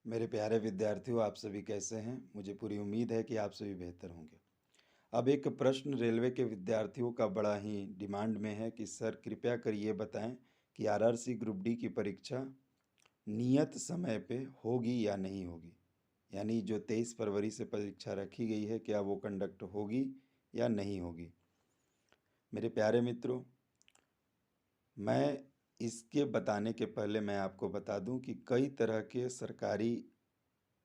मेरे प्यारे विद्यार्थियों, आप सभी कैसे हैं? मुझे पूरी उम्मीद है कि आप सभी बेहतर होंगे। अब एक प्रश्न रेलवे के विद्यार्थियों का बड़ा ही डिमांड में है कि सर कृपया कर ये बताएं कि आरआरसी ग्रुप डी की परीक्षा नियत समय पे होगी या नहीं होगी। यानी जो 23 फरवरी से परीक्षा रखी गई है, क्या वो कंडक्ट होगी या नहीं होगी। मेरे प्यारे मित्रों, मैं इसके बताने के पहले मैं आपको बता दूं कि कई तरह के सरकारी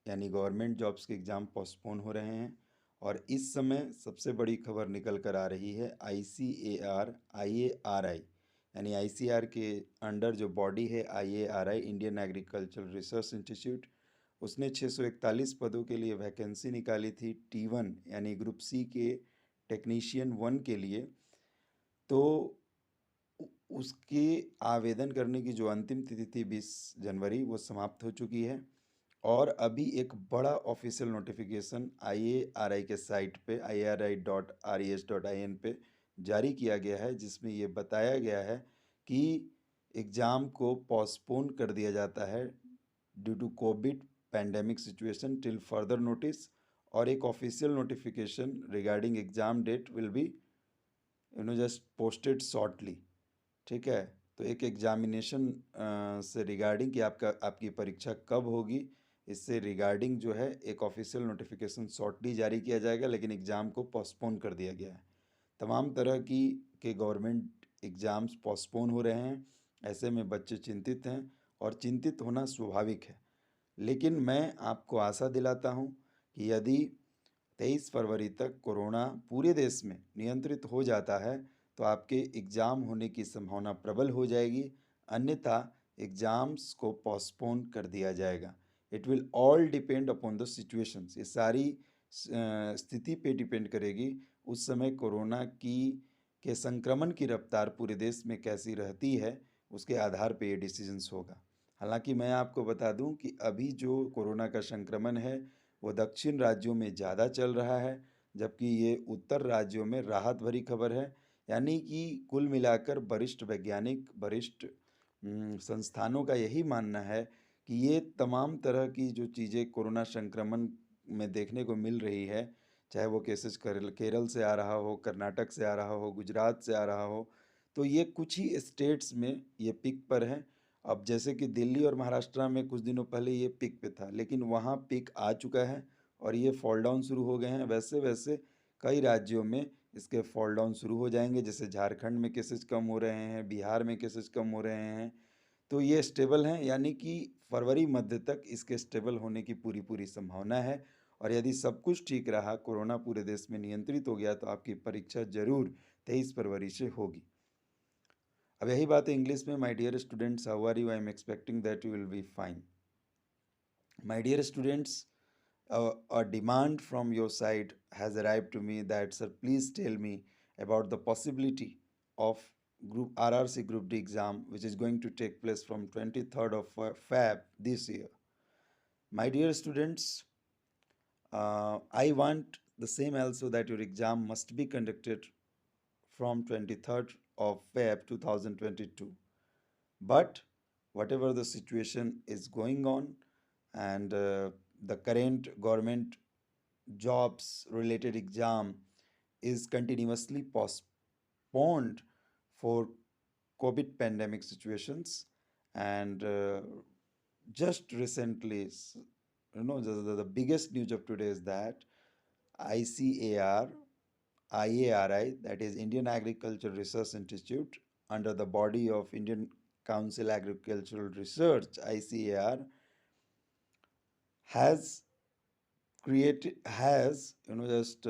यानी गवर्नमेंट जॉब्स के एग्ज़ाम पोस्टपोन हो रहे हैं। और इस समय सबसे बड़ी खबर निकल कर आ रही है ICAR IARI यानी ICAR के अंडर जो बॉडी है IARI Indian agricultural research institute, उसने 641 पदों के लिए वैकेंसी निकाली थी T1 यानी ग्रुप सी के टेक्नीशियन 1 के लिए। तो उसके आवेदन करने की जो अंतिम तिथि थी 20 जनवरी, वो समाप्त हो चुकी है। और अभी एक बड़ा ऑफिशियल नोटिफिकेशन IARI के साइट पे iari.res.in पे जारी किया गया है, जिसमें ये बताया गया है कि एग्ज़ाम को पोस्टपोन कर दिया जाता है due to COVID pandemic situation till further notice. और एक official notification regarding exam date will be just posted shortly. ठीक है। तो एक एग्जामिनेशन से रिगार्डिंग कि आपकी परीक्षा कब होगी, इससे रिगार्डिंग जो है एक ऑफिशियल नोटिफिकेशन शॉर्टली जारी किया जाएगा, लेकिन एग्ज़ाम को पोस्टपोन कर दिया गया है। तमाम तरह की के गवर्नमेंट एग्ज़ाम्स पोस्टपोन हो रहे हैं। ऐसे में बच्चे चिंतित हैं और चिंतित होना स्वाभाविक है। लेकिन मैं आपको आशा दिलाता हूं कि यदि 23 फरवरी तक कोरोना पूरे देश में नियंत्रित हो जाता है तो आपके एग्ज़ाम होने की संभावना प्रबल हो जाएगी। अन्यथा एग्ज़ाम्स को पोस्टपोन कर दिया जाएगा। It will all depend upon the situations. ये सारी स्थिति पे डिपेंड करेगी उस समय कोरोना की के संक्रमण की रफ्तार पूरे देश में कैसी रहती है, उसके आधार पे ये डिसीजंस होगा। हालांकि मैं आपको बता दूं कि अभी जो कोरोना का संक्रमण है वो दक्षिण राज्यों में ज़्यादा चल रहा है, जबकि ये उत्तर राज्यों में राहत भरी खबर है। यानी कि कुल मिलाकर वरिष्ठ वैज्ञानिक, वरिष्ठ संस्थानों का यही मानना है कि ये तमाम तरह की जो चीज़ें कोरोना संक्रमण में देखने को मिल रही है, चाहे वो केसेस केरल से आ रहा हो, कर्नाटक से आ रहा हो, गुजरात से आ रहा हो, तो ये कुछ ही स्टेट्स में ये पिक पर है। अब जैसे कि दिल्ली और महाराष्ट्र में कुछ दिनों पहले ये पिक पे था, लेकिन वहाँ पिक आ चुका है और ये फॉल डाउन शुरू हो गए हैं। वैसे वैसे कई राज्यों में इसके फॉल डाउन शुरू हो जाएंगे, जैसे झारखंड में केसेस कम हो रहे हैं, बिहार में केसेस कम हो रहे हैं। तो ये स्टेबल हैं, यानी कि फरवरी मध्य तक इसके स्टेबल होने की पूरी पूरी संभावना है। और यदि सब कुछ ठीक रहा, कोरोना पूरे देश में नियंत्रित हो गया, तो आपकी परीक्षा जरूर 23 फरवरी से होगी। अब यही बात है इंग्लिश में। My dear students, how are you? I am expecting that you will be fine. My dear students, a demand from your side has arrived to me that, sir, please tell me about the possibility of group RRC group D exam, which is going to take place from 23rd of Feb this year. My dear students, I want the same also, that your exam must be conducted from 23rd of Feb 2022. But whatever the situation is going on, and the current government jobs related exam is continuously postponed for COVID pandemic situations. And just recently, the biggest news of today is that ICAR, IARI, that is Indian Agricultural Research Institute, under the body of Indian Council Agricultural Research, ICAR, has just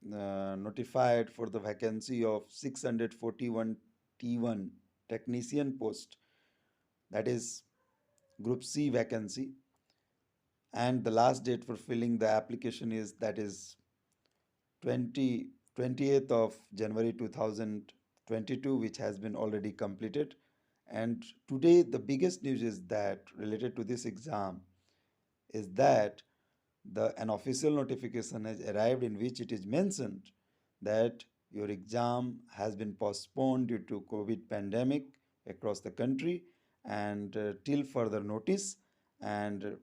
notified for the vacancy of 641 T1 technician post, that is group C vacancy. And the last date for filling the application is, that is 28th of January 2022, which has been already completed. And today the biggest news is that, related to this exam, is that an official notification has arrived in which it is mentioned that your exam has been postponed due to COVID pandemic across the country, and till further notice. And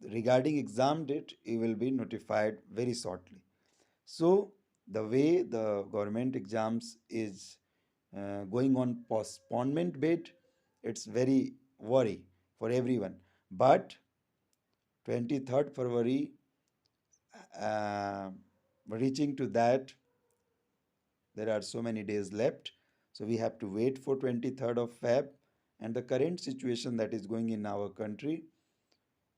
regarding exam date, you will be notified very shortly. So the way the government exams is going on postponement bid, it's very worry for everyone. But 23rd February, uh, reaching to that, there are so many days left. So we have to wait for 23rd of Feb, and the current situation that is going in our country,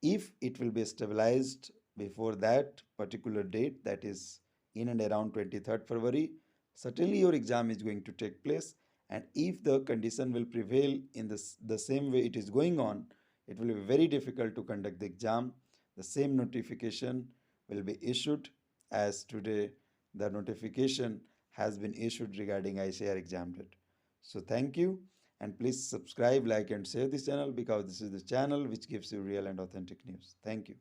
if it will be stabilized before that particular date, that is in and around 23rd February, certainly your exam is going to take place. And if the condition will prevail in the same way it is going on, it will be very difficult to conduct the exam. The same notification will be issued as today the notification has been issued regarding ICAR exam date. So thank you, and please subscribe, like, and share this channel, because this is the channel which gives you real and authentic news. Thank you.